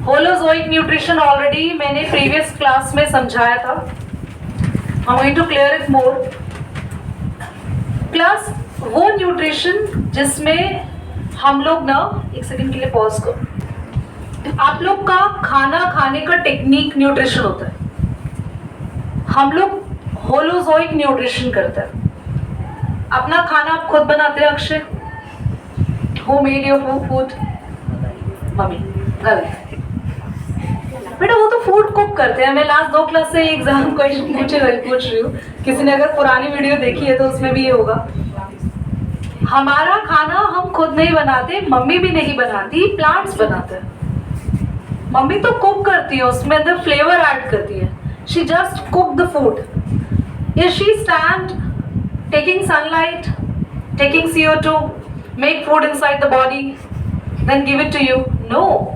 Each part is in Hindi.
होलोजोइक न्यूट्रिशन ऑलरेडी मैंने प्रीवियस क्लास में समझाया था. I'm going to clear it more. Plus वो न्यूट्रिशन जिसमें हम लोग ना, एक सेकंड के लिए पॉज करो. आप लोग का खाना खाने का टेक्निक न्यूट्रिशन होता है. हम लोग होलोजोइक न्यूट्रिशन करते हैं. अपना खाना आप खुद बनाते हैं Akshay? Who made your food? Mummy. गलत बेटा, वो तो फूड कुक करते हैं. मैं लास्ट 2 क्लास से एग्जाम क्वेश्चन पूछ रही हूँ. किसी ने अगर पुरानी वीडियो देखी है तो उसमें भी ये होगा. हमारा खाना हम खुद नहीं बनाते, मम्मी भी नहीं बनाती, प्लांट्स बनाते हैं. मम्मी तो कुक करती है, उसमें अंदर फ्लेवर ऐड करती है. She just cook the food. Is she stand taking sunlight, taking CO2, make food inside the body, then give it to you? No.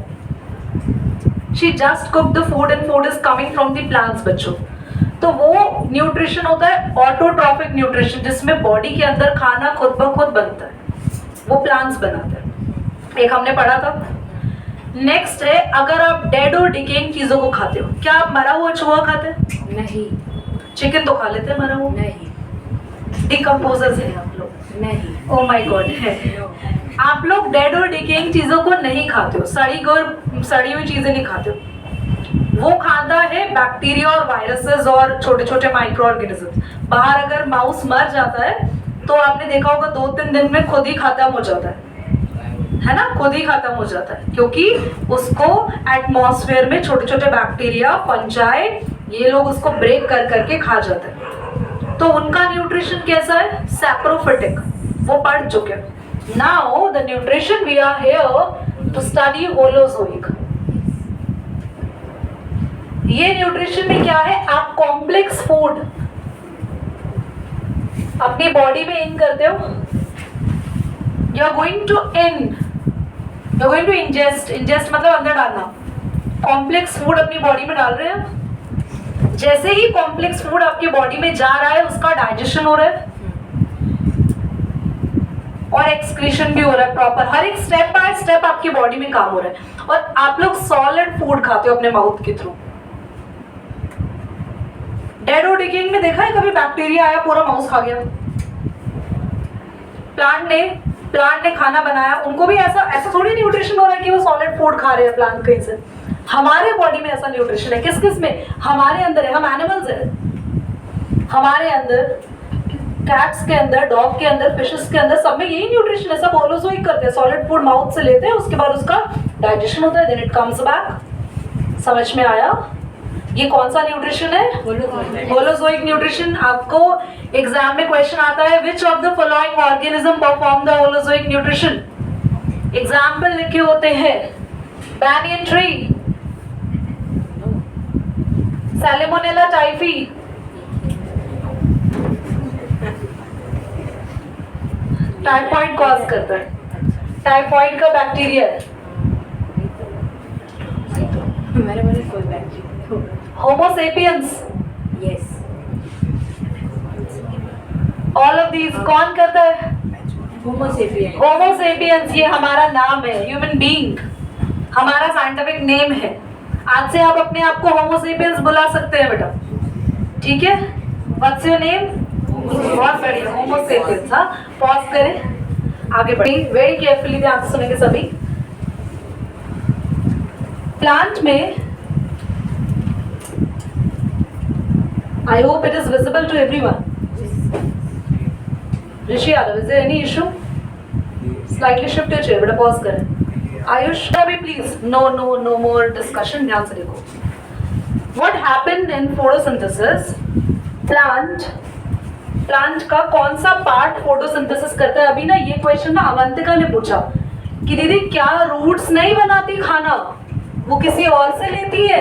She just cook the food and food is coming from the plants बच्चों. तो वो न्यूट्रिशन होता है ऑटोट्रॉफिक न्यूट्रिशन, जिसमें बॉडी के अंदर खाना खुद ब खुद बनता है. वो प्लांट्स बनाते हैं. एक हमने पढ़ा था. नेक्स्ट है, अगर आप डेड और डिकेइंग चीजों को खाते हो, क्या आप मरा हुआ चूहा खाते हैं? नहीं. चिकन तो खा लेते हैं मरा हुआ? नहीं. डिकम्पोजर्स हैं आप लोग? नहीं. ओ माय गॉड है. आप लोग डेड और डिकेइंग चीजों को नहीं खाते हो, सड़ी हुई चीजें नहीं खाते हो. वो खाता है बैक्टीरिया और वायरसेस और छोटे छोटे माइक्रो ऑर्गेनिज्म. बाहर अगर माउस मर जाता है तो आपने देखा होगा 2-3 दिन में खुद ही खत्म हो जाता है ना? खुद ही खत्म हो जाता है, क्योंकि उसको एटमॉस्फेयर में छोटे छोटे बैक्टीरिया, फंजाई, ये लोग उसको ब्रेक कर करके खा जाते हैं. तो उनका न्यूट्रिशन कैसा है? सैप्रोफिटिक. वो पढ़ चुके. Now the nutrition we are here to study holozoic. ये न्यूट्रिशन में क्या है? आप कॉम्प्लेक्स फूड अपनी बॉडी में इन करते हो. You are going to ingest मतलब अंदर डालना. कॉम्प्लेक्स फूड अपनी बॉडी में डाल रहे हैं. जैसे ही कॉम्प्लेक्स फूड आपके बॉडी में जा रहा है, उसका डाइजेशन हो रहा है और एक्सक्रीशन भी हो रहा है प्रॉपर. हर एक स्टेप बाय स्टेप आपकी बॉडी में काम हो रहा है. और आप लोग सॉलिड फूड खाते हो अपने माउथ के थ्रू. डेड और डिकेइंग में देखा है कभी बैक्टीरिया आया पूरा माउस खा गया? प्लांट ने खाना बनाया, उनको भी ऐसा थोड़ी न्यूट्रिशन हो रहा है कि वो सॉलिड फूड खा रहे हैं प्लांट कहीं से. हमारे बॉडी में ऐसा न्यूट्रिशन है. किस किस में? हमारे अंदर है. हम एनिमल्स हैं. हमारे अंदर, कैट्स के अंदर, डॉग के अंदर, फिशेस के अंदर, सब में यही न्यूट्रिशन है. सब होलोजोइक करते हैं. सॉलिड फूड माउथ से लेते हैं, उसके बाद उसका डाइजेशन होता है, देन इट कम्स बैक. समझ में आया? ये कौन सा न्यूट्रिशन है? Holozoic nutrition. आपको एग्जाम में क्वेश्चन आता है, which of the following organism perform the holozoic nutrition? Example लिखे होते हैं. banyan tree, Salmonella typhi, typhoid cause करता है. टाइफॉइड का बैक्टीरिया है. कोई bacteria. Homo sapiens. Yes. All of these कौन करता है? होमो सेपियंस. होमो सेपियंस ये हमारा नाम है. ह्यूमन बीइंग हमारा साइंटिफिक नेम है. आज से आप अपने आप को होमो सेपियंस बुला सकते हैं बेटा. ठीक है? What's your name? बहुत बढ़िया, होमो सेपियंस. हाँ, पॉज करें, आगे बढ़े. वेरी केयरफुली ध्यान से सुनेंगे सभी. प्लांट में, I hope it is visible to everyone. Rishi Yadav, is there any issue? Slightly shift your chair. बेटा पॉज करें. आयुष अभी प्लीज, नो मोर डिस्कशन. ध्यान से देखो. What happened in photosynthesis? Plant का कौन सा पार्ट फोटोसिंथेसिस करता है? अभी ना ये क्वेश्चन ना अवंतिका ने पूछा कि दीदी क्या रूट्स नहीं बनाती खाना, वो किसी और से लेती है?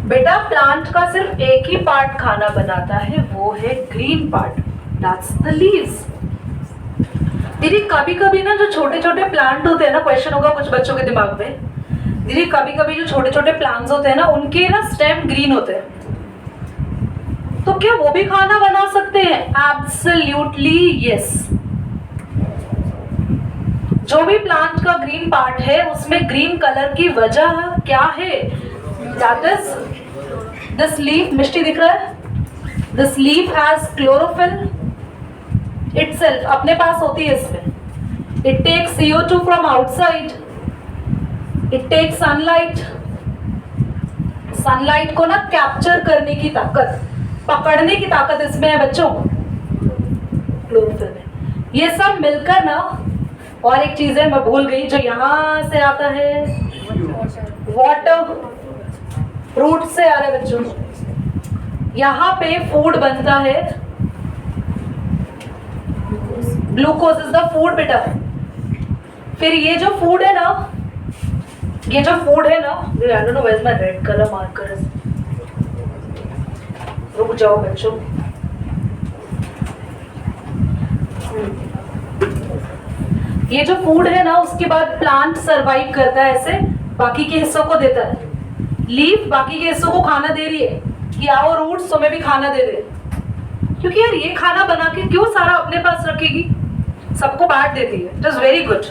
बेटा प्लांट का सिर्फ एक ही पार्ट खाना बनाता है, वो है green part. That's the leaves. दीदी कभी कभी ना जो छोटे छोटे प्लांट होते हैं ना, क्वेश्चन होगा कुछ बच्चों के दिमाग में, दीदी कभी कभी जो छोटे छोटे प्लांट्स होते हैं ना, उनके ना स्टेम ग्रीन होते हैं, तो क्या वो भी खाना बना सकते हैं? Absolutely yes. जो भी प्लांट का ग्रीन पार्ट है उसमें ग्रीन कलर की वजह क्या है? That is this leaf, Mishti दिख रहा है? This leaf has chlorophyll itself, अपने पास होती है इसमें. It takes CO2 from outside, it takes sunlight. Sunlight को ना कैप्चर करने की ताकत, पकड़ने की ताकत इसमें है बच्चों, क्लोरोफिल में. ये सब मिलकर ना, और एक चीज है मैं भूल गई, जो यहां से आता है वाटर, रूट से आ रहा है बच्चों. यहां पे फूड बनता है, ग्लूकोज इज द फूड बेटा. फिर ये जो फूड है ना, ये जो फूड है ना, I don't know where is my red colour marker. रुक जाओ बच्चों. ये जो फूड है ना, उसके बाद प्लांट सरवाइव करता है ऐसे, बाकी के हिस्सों को देता है. लीफ बाकी के हिस्सों को खाना दे रही है कि आओ रूट्स तुम्हें भी खाना दे दे. क्योंकि यार ये खाना बना के क्यों सारा अपने पास रखेगी, सबको बांट देती है. इट इज वेरी गुड,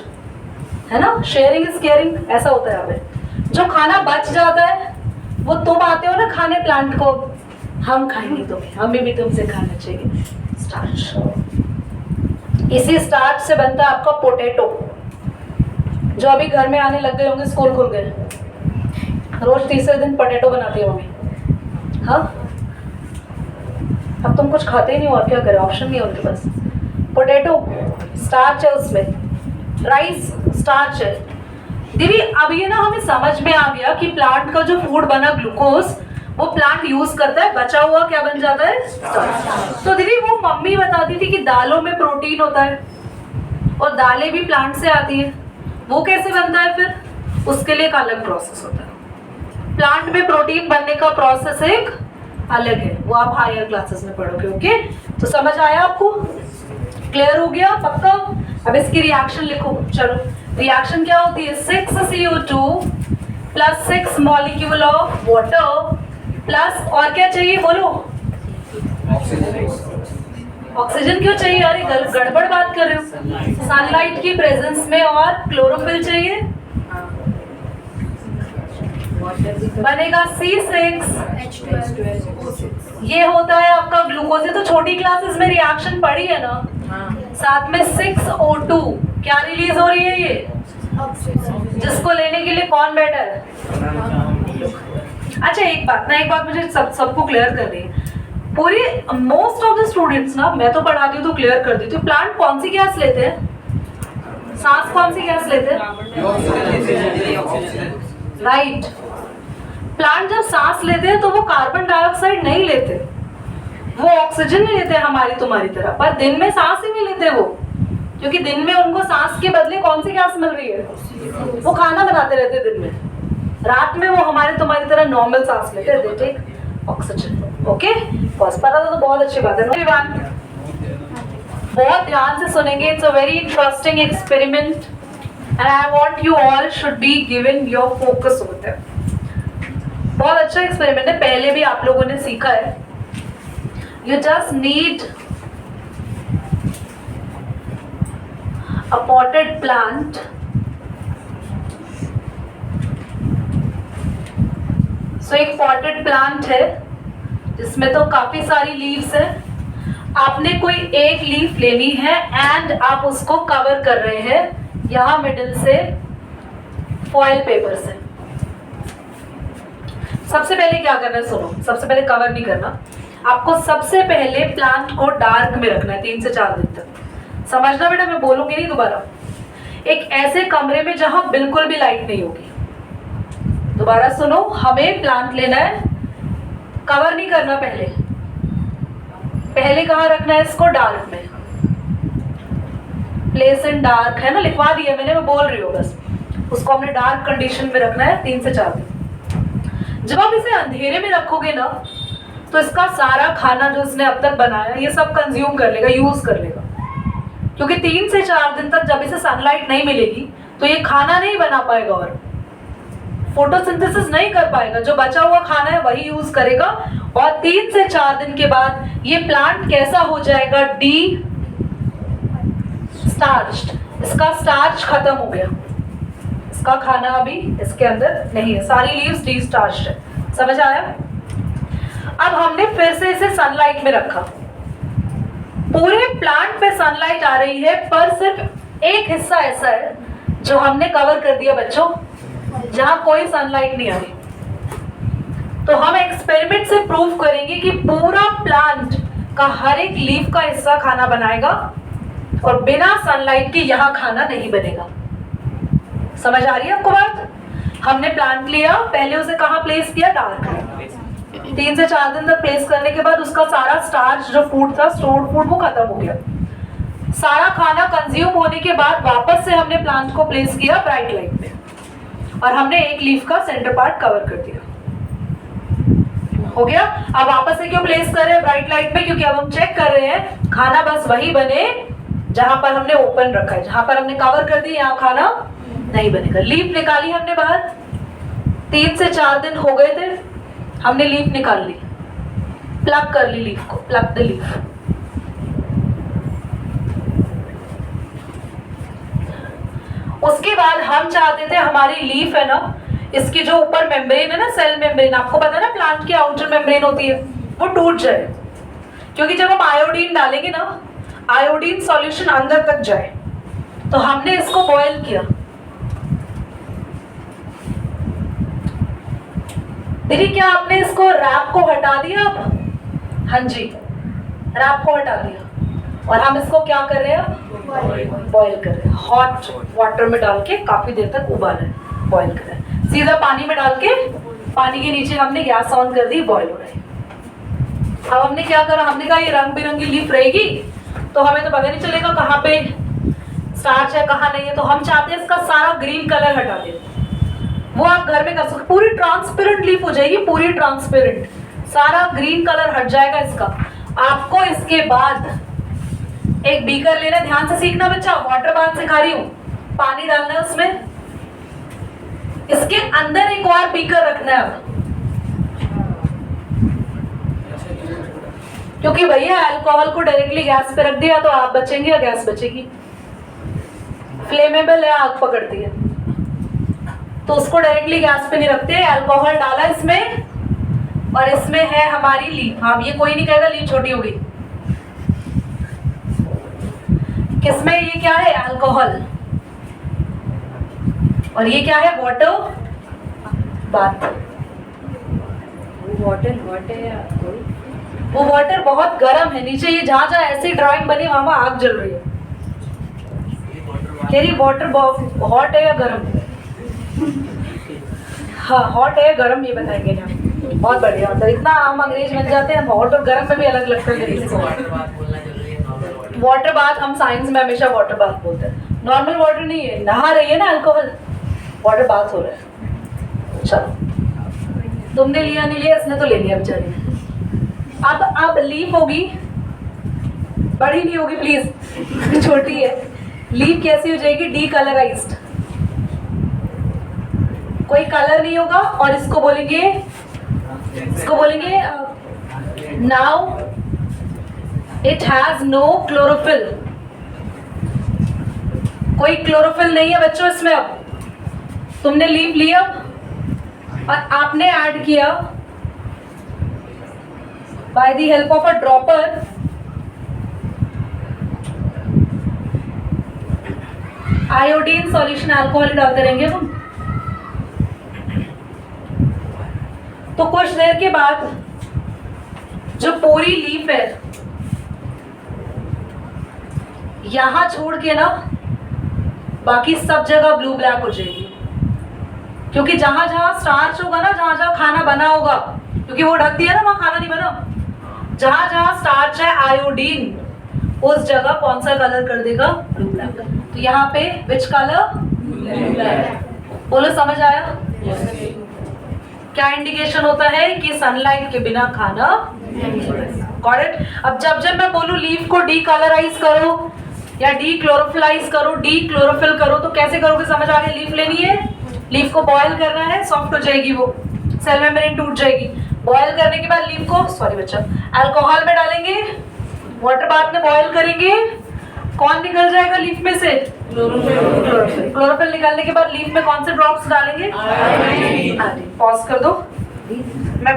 है ना? शेयरिंग इज केयरिंग, ऐसा होता है. हमें जो खाना बच जाता है वो तुम आते हो ना खाने प्लांट को, हम खाएंगे तुम्हें, हमें भी तुमसे खाना चाहिए. स्टार्च, इसी स्टार्च से बनता है आपका पोटैटो, जो अभी घर में आने लग गए होंगे, स्कूल खुल गए. रोज तीसरे दिन पोटैटो बनाती है मम्मी. हाँ, अब तुम कुछ खाते ही नहीं हो, और क्या करें, ऑप्शन नहीं है उनके पास. पोटैटो स्टार्च है उसमें, राइस स्टार्च है. दीदी अब ये ना हमें समझ में आ गया कि प्लांट का जो फूड बना ग्लूकोज, वो प्लांट यूज करता है, बचा हुआ क्या बन जाता है? स्टार्च. तो दीदी वो मम्मी बताती थी कि दालों में प्रोटीन होता है, और दालें भी प्लांट से आती है. वो कैसे बनता है फिर? उसके लिए एक अलग प्रोसेस होता है. प्लांट में प्रोटीन बनने का प्रोसेस एक अलग है, वो आप हायर क्लासेस में पढ़ोगे. ओके, तो समझ आया आपको? क्लियर हो गया पक्का? अब इसकी रिएक्शन लिखो. चलो, रिएक्शन क्या होती है? 6CO2 plus 6 molecule of water plus, और क्या चाहिए बोलो? ऑक्सीजन क्यों चाहिए? अरे गड़बड़ बात कर रहे हो. सनलाइट की प्रेजेंस में और क्लोरोफिल चाहिए, बनेगा C6H12. ये होता है आपका ग्लूकोज. तो छोटी क्लासेस में रिएक्शन पढ़ी है ना, साथ में 6O2 क्या रिलीज हो रही है? ये जिसको लेने के लिए कौन बैठा है? अच्छा एक बात मुझे सबको क्लियर कर रही है. पूरी मोस्ट ऑफ द स्टूडेंट्स ना, मैं तो पढ़ाती हूँ तो क्लियर कर देती हूँ, प्लांट कौन सी गैस लेते हैं? सांस कौन सी गैस लेते हैं? राइट. प्लांट जब सांस लेते हैं तो वो कार्बन डाइऑक्साइड नहीं लेते, वो ऑक्सीजन नहीं लेते हमारी तुम्हारी तरह. पर दिन में सांस ही नहीं लेते वो, क्योंकि दिन में उनको सांस के बदले कौन सी गैस मिल रही है? वो खाना बनाते रहते दिन में. रात में वो हमारे तुम्हारी तरह नॉर्मल सांस लेते हैं, दे टेक ऑक्सीजन. ओके, बस पता था तो बहुत अच्छी बात है. बहुत ध्यान से सुनेंगे. It's a very interesting experiment and I want you all should be given your focus over there. बहुत अच्छा एक्सपेरिमेंट है, पहले भी आप लोगों ने सीखा है. You just need a potted plant. So एक पॉटेड प्लांट है जिसमें तो काफी सारी लीव्स है. आपने कोई एक लीफ लेनी है एंड आप उसको कवर कर रहे हैं यहां मिडिल से फॉइल पेपर से. सबसे पहले क्या करना है सुनो, सबसे पहले कवर नहीं करना आपको. सबसे पहले प्लांट को डार्क में रखना है 3 से 4 दिन तक. समझना बेटा, मैं बोलूंगी नहीं दोबारा. एक ऐसे कमरे में जहां बिल्कुल भी लाइट नहीं होगी. दोबारा सुनो, हमें प्लांट लेना है, कवर नहीं करना. पहले कहाँ रखना है इसको? डार्क में. प्लेस इन डार्क है ना, लिखवा दिया मैंने, मैं बोल रही हूँ बस. उसको हमने डार्क कंडीशन में रखना है 3 से 4 दिन. जब आप इसे अंधेरे में रखोगे ना, तो इसका सारा खाना जो इसने अब तक बनाया ये सब कंज्यूम कर लेगा, यूज कर लेगा. क्योंकि 3 से 4 दिन तक जब इसे सनलाइट नहीं मिलेगी तो ये खाना नहीं बना पाएगा और फोटोसिंथेसिस नहीं कर पाएगा. जो बचा हुआ खाना है वही यूज करेगा. और 3 से 4 दिन के बाद ये प्लांट कैसा हो जाएगा? डी स्टार्च्ड. इसका स्टार्च खत्म हो गया, इसका खाना अभी इसके अंदर नहीं है, सारी लीव्स डी स्टार्च है। समझ आया? अब हमने फिर से इसे सनलाइट में रखा, पूरे प्लांट पे सनलाइट आ रही है, पर सिर्फ एक हिस्सा ऐसा है जो हमने कवर कर दिया बच्चों, जहां कोई सनलाइट नहीं आ रही। तो हम एक्सपेरिमेंट से प्रूव करेंगे कि पूरा प्लांट का हर एक लीफ का हिस्सा खाना बनाएगा और बिना सनलाइट के यहां खाना नहीं बनेगा। समझ आ रही है आपको बात? हमने प्लांट लिया, पहले उसे कहां प्लेस किया? डार्क में। 3 से 4 दिन तक प्लेस करने के बाद उसका सारा स्टार्च जो फूड था, स्टोर्ड फूड, वो खत्म हो गया। सारा खाना कंज्यूम होने के बाद वापस से हमने प्लांट को प्लेस किया ब्राइट लाइट में और हमने एक लीफ का सेंटर पार्ट कवर कर दिया। हो गया? अब वापस से क्यों प्लेस कर रहे हैं ब्राइट लाइट में? क्योंकि अब हम चेक कर रहे हैं खाना बस वही बने जहां पर हमने ओपन रखा है, जहां पर हमने कवर कर दी यहाँ खाना नहीं बनेगा। लीफ निकाली हमने बाहर, 3 से 4 दिन हो गए थे, हमने लीफ निकाल ली, प्लग कर ली लीफ को, प्लग द लीफ। उसके बाद हम चाहते थे हमारी लीफ है ना, इसकी जो ऊपर मेम्ब्रेन है ना, सेल मेम्ब्रेन, आपको पता है ना प्लांट की आउटर मेम्ब्रेन होती है, वो टूट जाए। क्योंकि जब हम आयोडीन डालेंगे ना, आयोडीन सॉल्यूशन अंदर तक जाए, तो हमने इसको बॉयल किया। दीदी क्या आपने इसको रैप को हटा दिया? अब हाँ जी, रैप को हटा दिया और हम इसको क्या कर रहे हैं? बॉयल कर रहे हैं। हॉट वाटर में डाल के काफी देर तक उबाल रहे हैं, बॉयल कर रहे हैं। सीधा पानी में डाल के पानी के नीचे हमने गैस ऑन कर दी, बॉयल हो रहा है। अब हमने क्या करा? हमने कहा ये रंग बिरंगी लीफ रहेगी तो हमें तो पता नहीं चलेगा कहाँ पे स्टार्च है कहाँ नहीं है, तो हम चाहते हैं इसका सारा ग्रीन कलर हटा दें। वो आप घर में कर सकते, पूरी ट्रांसपेरेंट लीफ हो जाएगी, पूरी ट्रांसपेरेंट, सारा ग्रीन कलर हट जाएगा इसका। आपको इसके बाद एक बीकर लेना, ध्यान से सीखना बच्चा, वाटर बाथ सिखा रही हूँ, पानी डालना है उसमें, इसके अंदर एक और बीकर रखना है अब, क्योंकि भैया अल्कोहल को डायरेक्टली गैस पे रख दिया तो आप बचेंगे या गैस बचेगी? फ्लेमेबल है, आग पकड़ती है, तो उसको डायरेक्टली गैस पे नहीं रखते। अल्कोहल डाला इसमें और इसमें है हमारी लीफ। हाँ, ये कोई नहीं कहेगा लीफ छोटी होगी, किसमें ये क्या है? अल्कोहल। और ये क्या है? Water bath. वो वाटर बहुत गर्म है, नीचे ये जहां जहां ऐसी ड्राइंग बनी वहां वहां आग जल रही है। कह रही वाटर हॉट है या गर्म? हाँ, हॉट है या गर्म ये बताएंगे ना। बहुत बढ़िया, मतलब इतना हम अंग्रेज बन जाते हैं, हॉट और गर्म में भी अलग लगता है। वाटर बाथ हम साइंस में हमेशा वाटर बाथ बोलते हैं, नॉर्मल वाटर नहीं है, नहा रही है ना अल्कोहल, वाटर बाथ हो रहा है। चलो, तुमने लिया नहीं लिया, इसने तो ले लिया बेचारी ने। अब लीफ होगी, बड़ी नहीं होगी प्लीज, छोटी है। लीफ कैसी हो जाएगी? डी कलराइज्ड, कोई कलर नहीं होगा। और इसको बोलेंगे now it has no chlorophyll, कोई क्लोरोफिल नहीं है बच्चों इसमें। अब तुमने लीफ लिया और आपने ऐड किया by the help of a dropper iodine solution, alcohol डालते रहेंगे हम। तो कुछ देर के बाद जो पूरी लीफ है यहां छोड़ के ना बाकी सब जगह ब्लू ब्लैक हो जाएगी, क्योंकि जहां जहां स्टार्च होगा ना, जहां जहां खाना बना होगा, क्योंकि वो ढक दिया ना, वहां खाना नहीं बना, जहां जहां स्टार्च है आयोडीन, उस जगह कौन सा कलर कर देगा? Blue black. तो यहाँ पे विच कलर? बोलो, समझ आया? क्या इंडिकेशन होता है कि सनलाइट के बिना खाना गॉट इट। अब जब मैं बोलूं लीफ को डी कलराइज करो या डी क्लोरोफिलाइज करो, डी क्लोरोफिल करो, तो कैसे करोगे? समझ आ गया? लीफ लेनी है, लीफ को बॉयल करना है, सॉफ्ट हो जाएगी, वो सेल मेम्ब्रेन टूट जाएगी। बॉयल करने के बाद लीफ को, सॉरी बच्चा, अल्कोहल में डालेंगे, वाटर बाथ में बॉयल करेंगे, कौन निकल जाएगा लीफ में से? क्लोरोफिल। क्लोरोफिल निकलने के बाद लीफ में कौन से ड्रॉप्स डालेंगे? पॉज कर दो। मैं